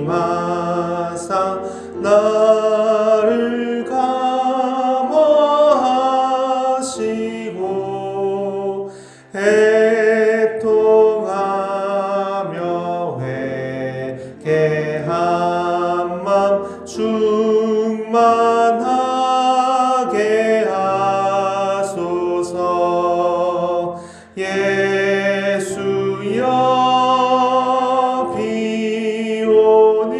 강림하사 나를 감화하시고 애통하며 회개한 맘 충만하게 하소서. 예수여 비오니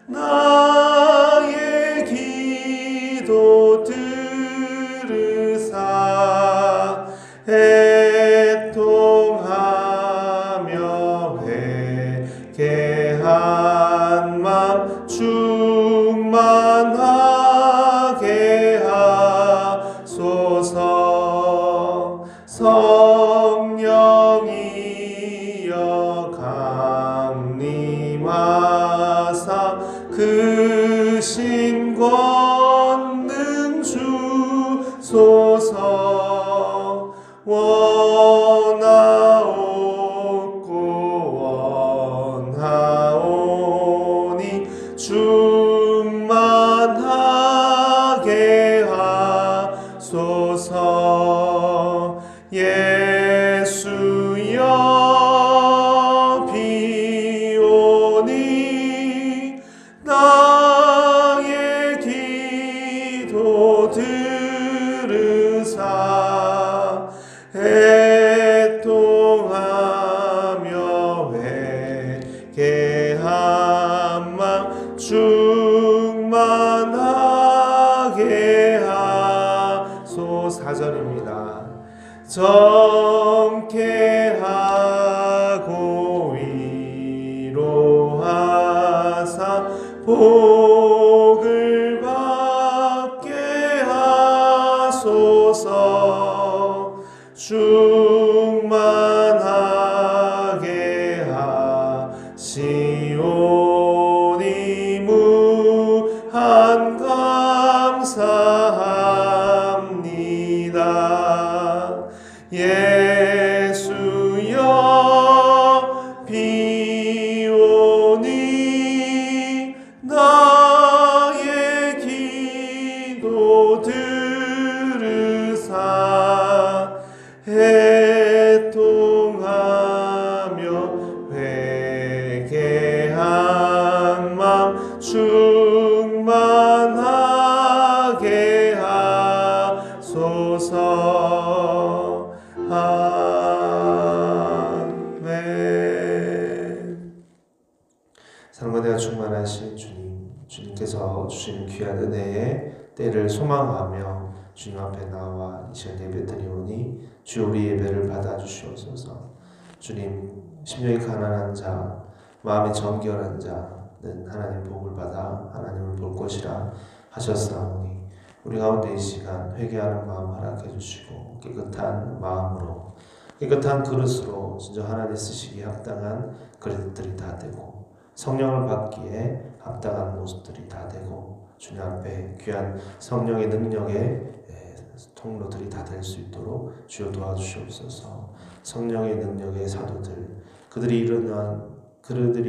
나의 기도 들으사 애통하며 회개한 맘 충만하게 하소서. 성령이여 강림하사 그 신권능 주소서. 원하옵고 원하오니 충만하게 하소서. 예수여 비오니 나의 기도 들으사 애통하며 회개한 맘 충만하게 하소서. 4절입니다. 정케하고 위로하사 복을 받게 하소서. 충만하게 하시오니 무한 감사합니다. 예수여 비오니 나의 기도 들으사 애통하며 회개한 맘 충만하게 하소서. 아멘. 사랑과 대화 충만하신 주님께서 주신 귀한 은혜의 때를 소망하며 주님 앞에 나와 이 시간 예배드리오니 주여 우리 예배를 받아주시옵소서. 주님, 심령이 가난한 자, 마음이 정결한 자는 하나님 복을 받아 하나님을 볼 것이라 하셨사오니 우리 가운데 이 시간 회개하는 마음 허락해 주시고 깨끗한 마음으로 깨끗한 그릇으로 진짜 하나님 쓰시기에 합당한 그릇들이 다 되고 성령을 받기에 합당한 모습들이 다 되고 주님 앞에 귀한 성령의 능력의 통로들이 다 될 수 있도록 주여 도와주시옵소서. 성령의 능력의 사도들, 그들이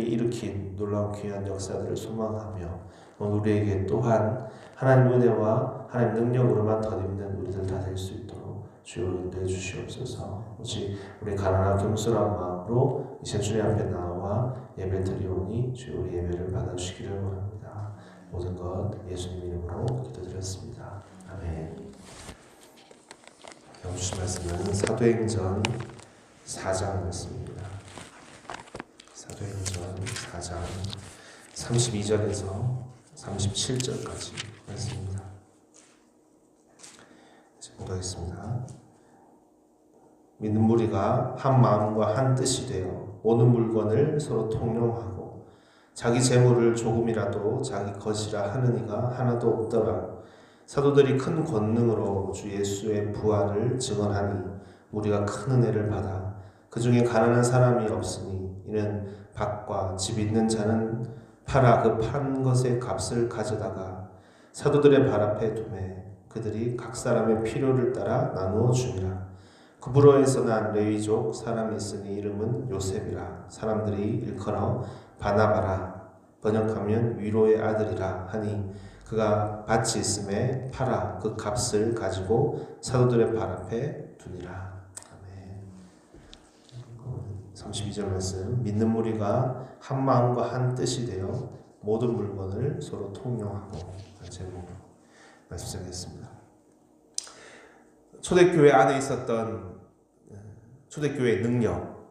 일으킨 놀라운 귀한 역사들을 소망하며 오늘 우리에게 또한 하나님 은혜와 하나님 능력으로만 덧입는 우리들 다 될 수 있도록 주여 인도해 주시옵소서. 오직 우리 가난한 겸손한 마음으로 이제 주님 앞에 나와 예배 드리오니 주여 우리 예배를 받아주시기를 원합니다. 모든 것 예수님 이름으로 기도드렸습니다. 아멘. 주신 말씀은 사도행전 4장 말씀입니다. 사도행전 4장 32절에서 37절까지 말씀입니다. 보겠습니다. 믿는 무리가 한 마음과 한 뜻이 되어 모든 물건을 서로 통용하고 자기 재물을 조금이라도 자기 것이라 하는 이가 하나도 없더라. 사도들이 큰 권능으로 주 예수의 부활을 증언하니 우리가 큰 은혜를 받아 그 중에 가난한 사람이 없으니 이는 밭과 집 있는 자는 팔아 그 판 것의 값을 가져다가 사도들의 발 앞에 두매 그들이 각 사람의 필요를 따라 나누어 주니라. 구브로에서 난 레위족 사람이 있으니 이름은 요셉이라. 사람들이 일컬어 바나바라, 번역하면 위로의 아들이라 하니 그가 밭이 있음에 팔아 그 값을 가지고 사도들의 발 앞에 두니라. 아멘. 32절 말씀. 믿는 무리가 한 마음과 한 뜻이 되어 모든 물건을 서로 통용하고. 제목 말씀드리겠습니다. 초대교회 안에 있었던 초대교회의 능력,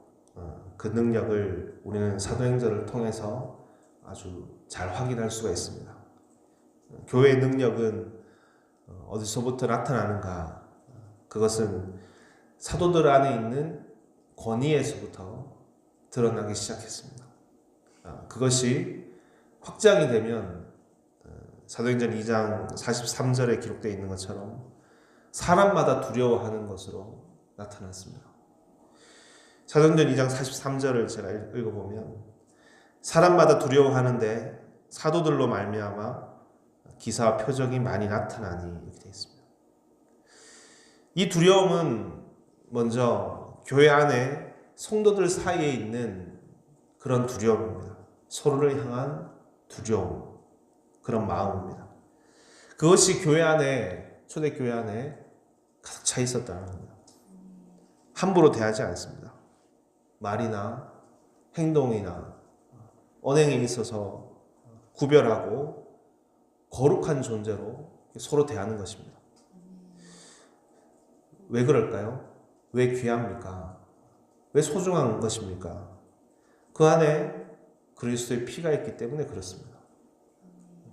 그 능력을 우리는 사도행전을 통해서 아주 잘 확인할 수가 있습니다. 교회의 능력은 어디서부터 나타나는가? 그것은 사도들 안에 있는 권위에서부터 드러나기 시작했습니다. 그것이 확장이 되면 사도행전 2장 43절에 기록되어 있는 것처럼 사람마다 두려워하는 것으로 나타났습니다. 사도행전 2장 43절을 제가 읽어보면 사람마다 두려워하는데 사도들로 말미암아 기사와 표적이 많이 나타나니 이렇게 되어 있습니다. 이 두려움은 먼저 교회 안에 성도들 사이에 있는 그런 두려움입니다. 서로를 향한 두려움, 그런 마음입니다. 그것이 교회 안에, 초대교회 안에 가득 차 있었다는 겁니다. 함부로 대하지 않습니다. 말이나 행동이나 언행에 있어서 구별하고 거룩한 존재로 서로 대하는 것입니다. 왜 그럴까요? 왜 귀합니까? 왜 소중한 것입니까? 그 안에 그리스도의 피가 있기 때문에 그렇습니다.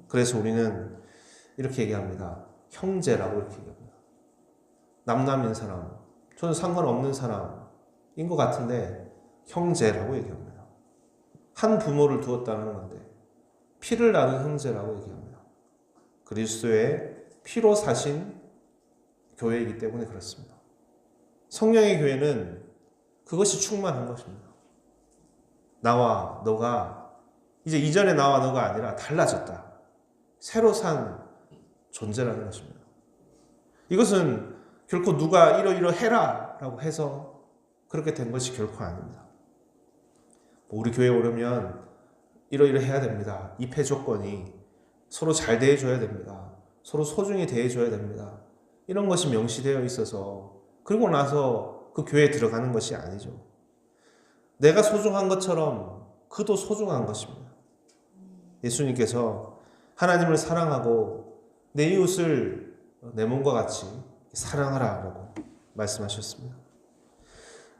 그래서 우리는 이렇게 얘기합니다. 형제라고 이렇게 얘기합니다. 남남인 사람, 저는 상관없는 사람인 것 같은데 형제라고 얘기합니다. 한 부모를 두었다는 건데 피를 나눈 형제라고 얘기합니다. 그리스도의 피로 사신 교회이기 때문에 그렇습니다. 성령의 교회는 그것이 충만한 것입니다. 나와 너가 이제 이전의 나와 너가 아니라 달라졌다. 새로 산 존재라는 것입니다. 이것은 결코 누가 이러이러해라 라고 해서 그렇게 된 것이 결코 아닙니다. 우리 교회에 오려면 이러이러해야 됩니다. 입회 조건이 서로 잘 대해줘야 됩니다. 서로 소중히 대해줘야 됩니다. 이런 것이 명시되어 있어서 그리고 나서 그 교회에 들어가는 것이 아니죠. 내가 소중한 것처럼 그도 소중한 것입니다. 예수님께서 하나님을 사랑하고 내 이웃을 내 몸과 같이 사랑하라 라고 말씀하셨습니다.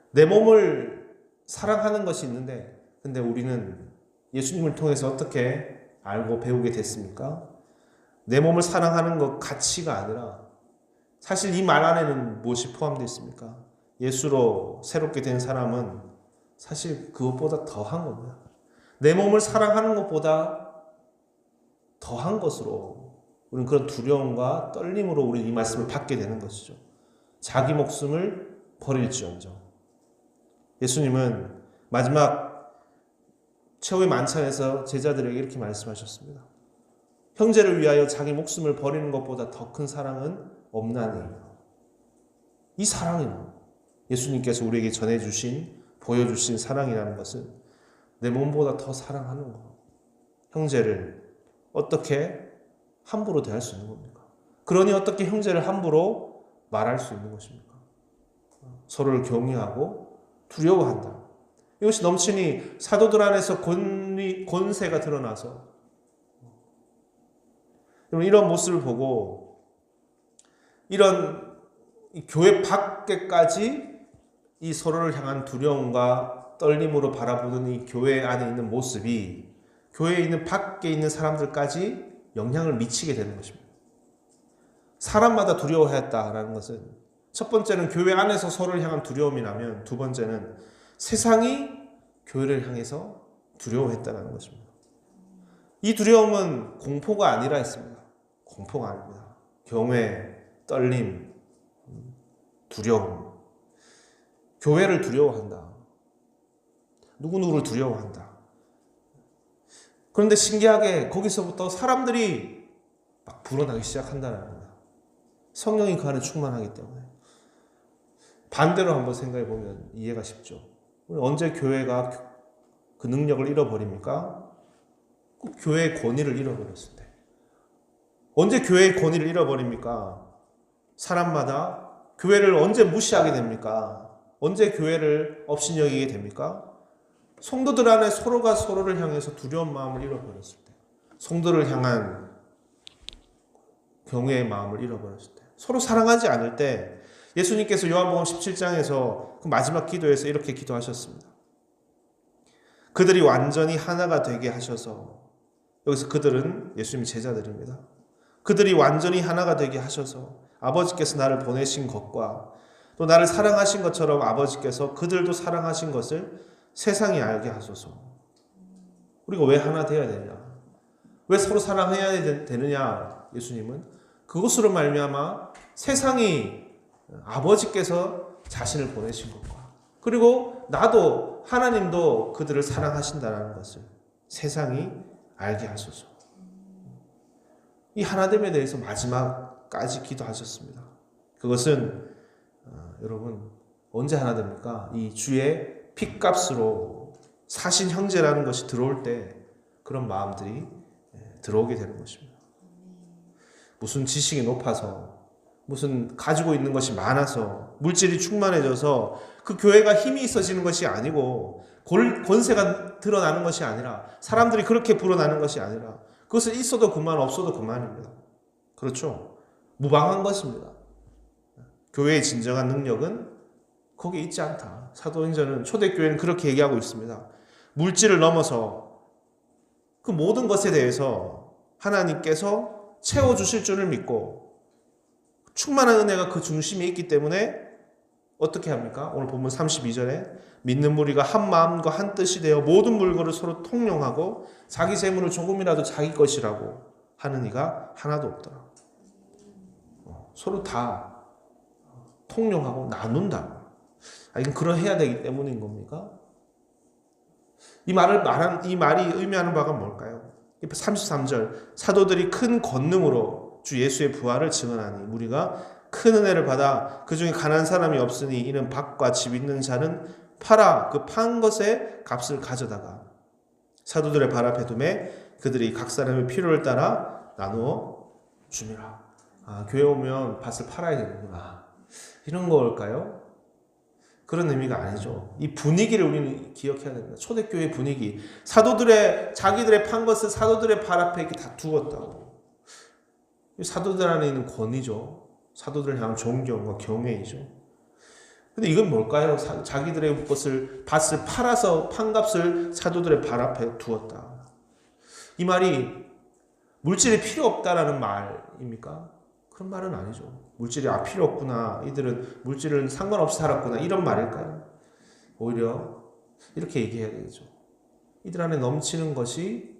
내 몸을 사랑하는 것이 있는데 근데 우리는 예수님을 통해서 어떻게 알고 배우게 됐습니까? 내 몸을 사랑하는 것 가치가 아니라 사실 이 말 안에는 무엇이 포함되어 있습니까? 예수로 새롭게 된 사람은 사실 그것보다 더한 겁니다. 내 몸을 사랑하는 것보다 더한 것으로 우리는 그런 두려움과 떨림으로 우리는 이 말씀을 받게 되는 것이죠. 자기 목숨을 버릴지언정. 예수님은 마지막 최후의 만찬에서 제자들에게 이렇게 말씀하셨습니다. 형제를 위하여 자기 목숨을 버리는 것보다 더 큰 사랑은 없나니. 이 사랑은 예수님께서 우리에게 전해주신 보여주신 사랑이라는 것은 내 몸보다 더 사랑하는 것. 형제를 어떻게 함부로 대할 수 있는 겁니까? 그러니 어떻게 형제를 함부로 말할 수 있는 것입니까? 서로를 경외하고 두려워한다. 이것이 넘치니 사도들 안에서 권세가 드러나서 이런 모습을 보고 이런 교회 밖에까지 이 서로를 향한 두려움과 떨림으로 바라보는 이 교회 안에 있는 모습이 교회에 있는 밖에 있는 사람들까지 영향을 미치게 되는 것입니다. 사람마다 두려워했다라는 것은 첫 번째는 교회 안에서 서로를 향한 두려움이라면 두 번째는 세상이 교회를 향해서 두려워했다는 것입니다. 이 두려움은 공포가 아니라 했습니다. 공포가 아닙니다. 경외, 떨림, 두려움. 교회를 두려워한다. 누구누구를 두려워한다. 그런데 신기하게 거기서부터 사람들이 막 불어나기 시작한다는 겁니다. 성령이 그 안에 충만하기 때문에. 반대로 한번 생각해 보면 이해가 쉽죠. 언제 교회가 그 능력을 잃어버립니까? 꼭 교회의 권위를 잃어버렸을 때. 언제 교회의 권위를 잃어버립니까? 사람마다 교회를 언제 무시하게 됩니까? 언제 교회를 업신여기게 됩니까? 성도들 안에 서로가 서로를 향해서 두려운 마음을 잃어버렸을 때, 성도를 향한 경외의 마음을 잃어버렸을 때, 서로 사랑하지 않을 때, 예수님께서 요한복음 17장에서 그 마지막 기도에서 이렇게 기도하셨습니다. 그들이 완전히 하나가 되게 하셔서, 여기서 그들은 예수님의 제자들입니다. 그들이 완전히 하나가 되게 하셔서 아버지께서 나를 보내신 것과 또 나를 사랑하신 것처럼 아버지께서 그들도 사랑하신 것을 세상이 알게 하소서. 우리가 왜 하나 되어야 되냐? 왜 서로 사랑해야 되느냐? 예수님은 그것으로 말미암아 세상이 아버지께서 자신을 보내신 것과 그리고 나도 하나님도 그들을 사랑하신다는 것을 세상이 알게 하소서. 이 하나됨에 대해서 마지막까지 기도하셨습니다. 그것은 여러분 언제 하나 됩니까? 이 주의 핏값으로 사신 형제라는 것이 들어올 때 그런 마음들이 들어오게 되는 것입니다. 무슨 지식이 높아서 무슨 가지고 있는 것이 많아서 물질이 충만해져서 그 교회가 힘이 있어지는 것이 아니고 권세가 드러나는 것이 아니라 사람들이 그렇게 불어나는 것이 아니라 그것은 있어도 그만 없어도 그만입니다. 그렇죠? 무방한 것입니다. 교회의 진정한 능력은 거기에 있지 않다. 사도행전은 초대교회는 그렇게 얘기하고 있습니다. 물질을 넘어서 그 모든 것에 대해서 하나님께서 채워주실 줄을 믿고 충만한 은혜가 그 중심에 있기 때문에 어떻게 합니까? 오늘 본문 32절에 믿는 무리가 한 마음과 한 뜻이 되어 모든 물건을 서로 통용하고 자기 재물을 조금이라도 자기 것이라고 하는 이가 하나도 없더라. 서로 다 통용하고 나눈다. 이건 그러해야 되기 때문인 겁니까? 이 말이 의미하는 바가 뭘까요? 33절 사도들이 큰 권능으로 주 예수의 부활을 증언하니 우리가 큰 은혜를 받아 그 중에 가난한 사람이 없으니 이는 밭과 집 있는 자는 팔아 그 판 것의 값을 가져다가 사도들의 발 앞에 두매 그들이 각 사람의 필요를 따라 나누어 줍니다. 교회 오면 밭을 팔아야 되는구나. 이런 걸까요? 그런 의미가 아니죠. 이 분위기를 우리는 기억해야 됩니다. 초대교회 분위기. 자기들의 판 것을 사도들의 발 앞에 이렇게 다 두었다고. 사도들 안에 있는 권위죠. 사도들을 향한 존경과 경외이죠. 근데 이건 뭘까요? 자기들의 밭을 팔아서 판값을 사도들의 발 앞에 두었다. 이 말이 물질이 필요 없다라는 말입니까? 그런 말은 아니죠. 물질이 필요 없구나. 이들은 물질은 상관없이 살았구나. 이런 말일까요? 오히려 이렇게 얘기해야 되겠죠. 이들 안에 넘치는 것이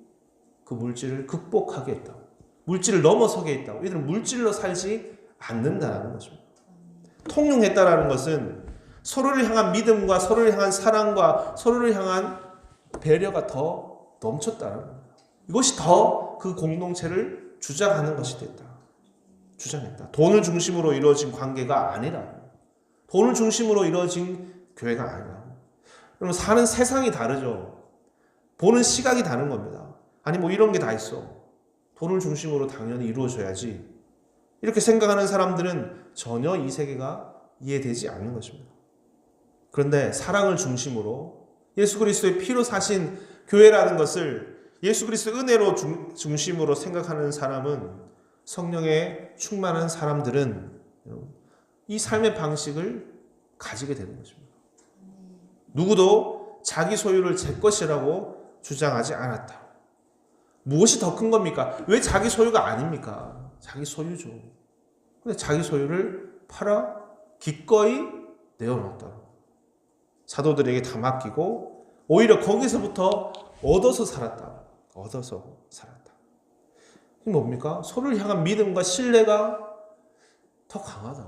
그 물질을 극복하게 했다고. 물질을 넘어서게 했다고. 이들은 물질로 살지 않는다는 것입니다. 통용했다라는 것은 서로를 향한 믿음과 서로를 향한 사랑과 서로를 향한 배려가 더 넘쳤다는 겁니다. 이것이 더 그 공동체를 주장하는 것이 됐다. 주장했다. 돈을 중심으로 이루어진 관계가 아니라 돈을 중심으로 이루어진 교회가 아니라 여러분 사는 세상이 다르죠. 보는 시각이 다른 겁니다. 아니 뭐 이런 게 다 있어. 돈을 중심으로 당연히 이루어져야지. 이렇게 생각하는 사람들은 전혀 이 세계가 이해되지 않는 것입니다. 그런데 사랑을 중심으로 예수 그리스도의 피로 사신 교회라는 것을 예수 그리스도의 은혜로 중심으로 생각하는 사람은 성령에 충만한 사람들은 이 삶의 방식을 가지게 되는 것입니다. 누구도 자기 소유를 제 것이라고 주장하지 않았다. 무엇이 더 큰 겁니까? 왜 자기 소유가 아닙니까? 자기 소유죠. 근데 자기 소유를 팔아 기꺼이 내어놓았다. 사도들에게 다 맡기고 오히려 거기서부터 얻어서 살았다. 이게 뭡니까? 서로를 향한 믿음과 신뢰가 더 강하다.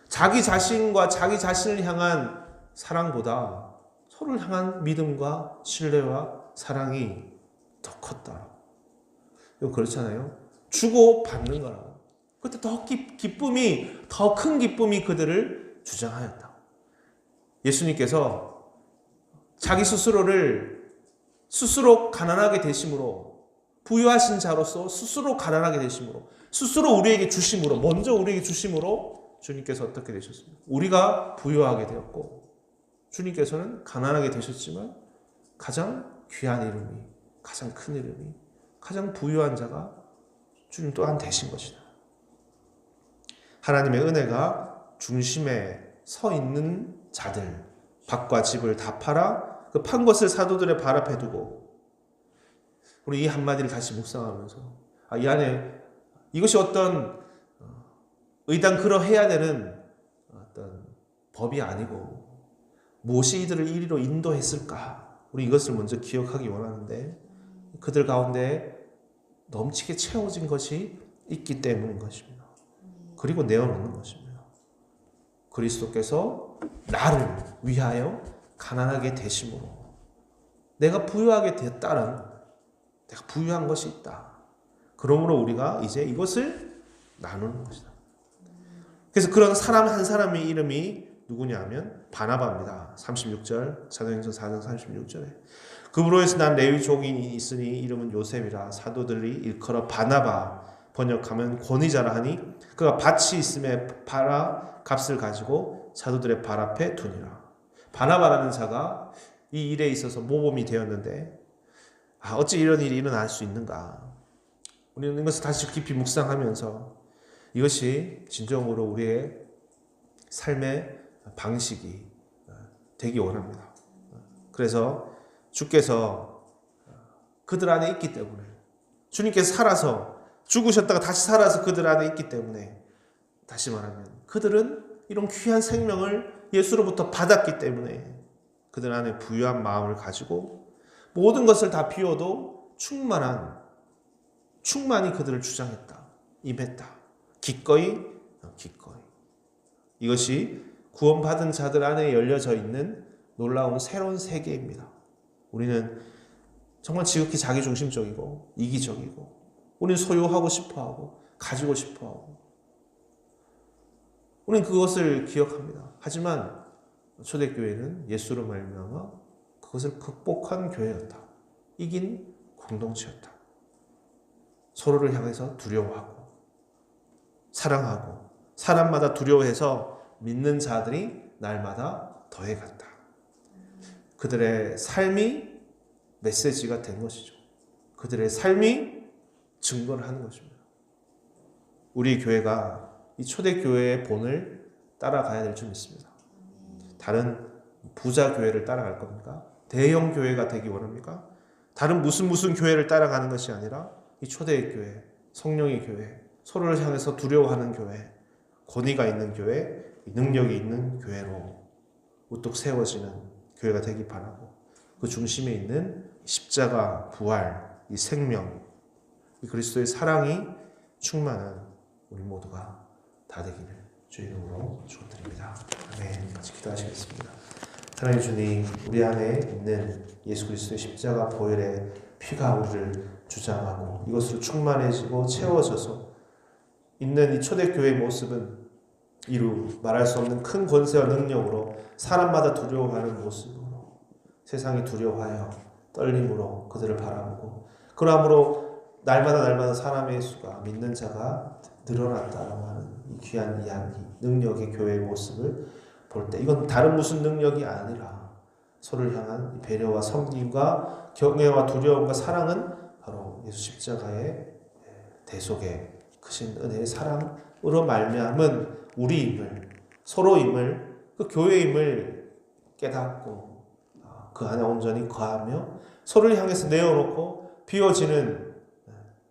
자기 자신과 자기 자신을 향한 사랑보다 서로를 향한 믿음과 신뢰와 사랑이 더 컸다. 이거 그렇잖아요. 주고 받는 거라고. 그때 더 큰 기쁨이 그들을 주장하였다. 예수님께서 자기 스스로를 스스로 가난하게 되심으로, 부유하신 자로서 스스로 가난하게 되심으로, 스스로 우리에게 주심으로, 먼저 우리에게 주심으로 주님께서 어떻게 되셨습니까? 우리가 부유하게 되었고 주님께서는 가난하게 되셨지만 가장 귀한 이름이, 가장 큰 이름이, 가장 부유한 자가 주님 또한 되신 것이다. 하나님의 은혜가 중심에 서 있는 자들, 밭과 집을 다 팔아 그 판 것을 사도들의 발 앞에 두고, 우리 이 한마디를 다시 묵상하면서 이 안에 이것이 어떤 의당 그러해야 되는 어떤 법이 아니고 무엇이 이들을 이리로 인도했을까? 우리 이것을 먼저 기억하기 원하는데, 그들 가운데 넘치게 채워진 것이 있기 때문인 것입니다. 그리고 내어놓는 것입니다. 그리스도께서 나를 위하여 가난하게 되심으로 내가 부유하게 되었다는, 내가 부유한 것이 있다. 그러므로 우리가 이제 이것을 나누는 것이다. 그래서 그런 사람 한 사람의 이름이 누구냐면 바나바입니다. 36절, 사도행전 4장 36절에 그러므로 해서 난 레위 족이 있으니 이름은 요셉이라 사도들이 일컬어 바나바, 번역하면 권위자라 하니 그가 밭이 있음에 팔아 값을 가지고 사도들의 발 앞에 두니라. 바나바라는 자가 이 일에 있어서 모범이 되었는데 어찌 이런 일이 일어날 수 있는가? 우리는 이것을 다시 깊이 묵상하면서 이것이 진정으로 우리의 삶의 방식이 되기 원합니다. 그래서 주께서 그들 안에 있기 때문에, 주님께서 살아서 죽으셨다가 다시 살아서 그들 안에 있기 때문에, 다시 말하면 그들은 이런 귀한 생명을 예수로부터 받았기 때문에 그들 안에 부유한 마음을 가지고 모든 것을 다 비워도 충만히 그들을 주장했다, 임했다. 기꺼이. 이것이 구원받은 자들 안에 열려져 있는 놀라운 새로운 세계입니다. 우리는 정말 지극히 자기중심적이고 이기적이고, 우리는 소유하고 싶어하고 가지고 싶어하고, 우리는 그것을 기억합니다. 하지만 초대교회는 예수로 말미암아 그것을 극복한 교회였다. 이긴 공동체였다. 서로를 향해서 두려워하고 사랑하고, 사람마다 두려워해서 믿는 자들이 날마다 더해갔다. 그들의 삶이 메시지가 된 것이죠. 그들의 삶이 증거를 하는 것입니다. 우리 교회가 이 초대교회의 본을 따라가야 될 줄 믿습니다. 다른 부자 교회를 따라갈 겁니까? 대형 교회가 되기 원합니까? 다른 무슨 교회를 따라가는 것이 아니라 이 초대의 교회, 성령의 교회, 서로를 향해서 두려워하는 교회, 권위가 있는 교회, 능력이 있는 교회로 우뚝 세워지는 교회가 되기 바라고, 그 중심에 있는 십자가, 부활, 이 생명, 이 그리스도의 사랑이 충만한 우리 모두가 다 되기를 주의 이름으로 축원드립니다. 아멘. 같이 기도하시겠습니다. 사랑의 주님, 우리 안에 있는 예수 그리스도의 십자가 보혈의 피가 우리를 주장하고 이것으로 충만해지고 채워져서 있는 이 초대교회의 모습은 이루 말할 수 없는 큰 권세와 능력으로, 사람마다 두려워하는 모습으로, 세상이 두려워하여 떨림으로 그들을 바라보고, 그러므로 날마다 사람의 수가, 믿는 자가 늘어났다라고 하는 이 귀한 이야기, 능력의 교회의 모습을 볼 때, 이건 다른 무슨 능력이 아니라 서로를 향한 배려와 섬김과 경외와 두려움과 사랑은 바로 예수 십자가의 대속의 크신 은혜의 사랑으로 말미암은 우리임을, 서로임을, 그 교회임을 깨닫고 그 안에 온전히 거하며 서로를 향해서 내어놓고 비워지는,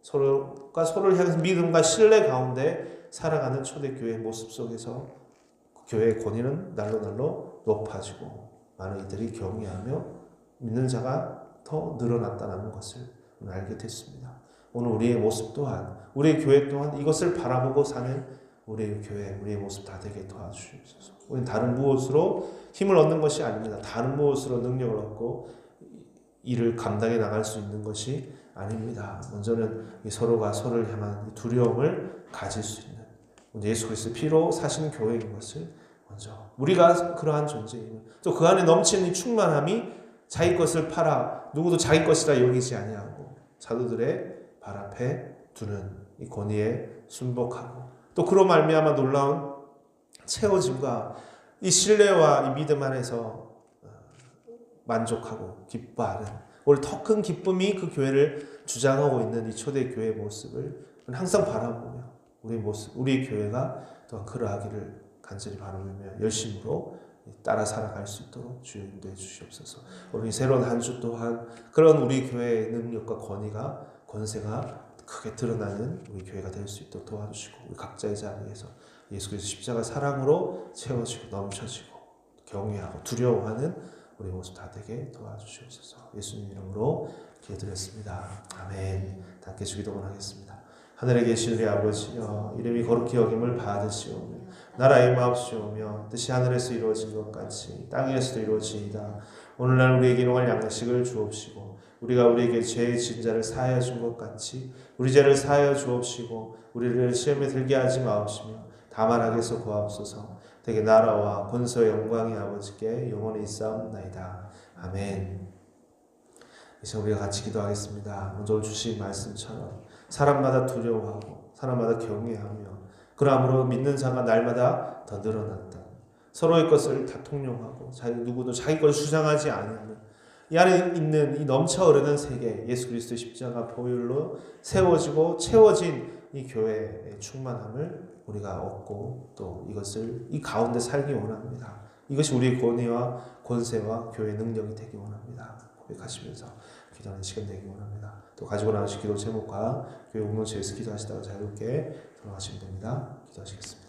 서로가 서로를 향해서 믿음과 신뢰 가운데 살아가는 초대교회의 모습 속에서 교회의 권위는 날로 높아지고 많은 이들이 경외하며 믿는 자가 더 늘어났다는 것을 알게 됐습니다. 오늘 우리의 모습 또한, 우리의 교회 또한 이것을 바라보고 사는 우리의 교회, 우리의 모습 다 되게 도와주시옵소서. 우리는 다른 무엇으로 힘을 얻는 것이 아닙니다. 다른 무엇으로 능력을 얻고 일을 감당해 나갈 수 있는 것이 아닙니다. 먼저는 서로가 서로를 향한 두려움을 가질 수 있는 예수 그리스도의 피로 사신 교회인 것을 먼저 우리가 그러한 존재임을, 또 그 안에 넘치는 이 충만함이 자기 것을 팔아 누구도 자기 것이라 여기지 아니하고 사도들의 발 앞에 두는 이 권위에 순복하고, 또 그로 말미암아 놀라운 채워짐과 이 신뢰와 이 믿음 안에서 만족하고 기뻐하는, 오늘 더 큰 기쁨이 그 교회를 주장하고 있는 이 초대교회의 모습을 항상 바라보며 우리 모습, 우리 교회가 또한 그러하기를 간절히 바라며 열심으로 따라 살아갈 수 있도록 주여 인도해 주시옵소서. 우리 새로운 한 주 또한 그런 우리 교회의 능력과 권세가 크게 드러나는 우리 교회가 될 수 있도록 도와주시고, 우리 각자의 자리에서 예수 그리스도 십자가 사랑으로 채워지고 넘쳐지고 경외하고 두려워하는 우리 모습 다 되게 도와주시옵소서. 예수님 이름으로 기도드렸습니다. 아멘. 함께 주기도문 하겠습니다. 하늘에 계신 우리 아버지여, 이름이 거룩히 여김을 받으시오며 나라의 마옵시오며 뜻이 하늘에서 이루어진 것 같이 땅에서도 이루어지이다. 오늘날 우리에게 일용할 양식을 주옵시고, 우리가 우리에게 죄의 진 자를 사하여 준 것 같이 우리 죄를 사하여 주옵시고, 우리를 시험에 들게 하지 마옵시며 다만 악에서 구하옵소서. 되게 나라와 권세와 영광이 아버지께 영원히 있사옵나이다. 아멘. 이제 우리가 같이 기도하겠습니다. 먼저 주신 말씀처럼 사람마다 두려워하고 사람마다 경외하며 그러므로 믿는 자가 날마다 더 늘어난다. 서로의 것을 다 통용하고 누구도 자기 것을 주장하지 않는 이 안에 있는 이 넘쳐 흐르는 세계, 예수 그리스도의 십자가 보혈로 세워지고 채워진 이 교회의 충만함을 우리가 얻고 또 이것을 이 가운데 살기 원합니다. 이것이 우리의 권위와 권세와 교회의 능력이 되기 원합니다. 고백하시면서 기도하는 시간 되기 원합니다. 또 가지고 나오신 기도 제목과 교회 공동체에서 기도하시다가 자유롭게 돌아가시면 됩니다. 기도하시겠습니다.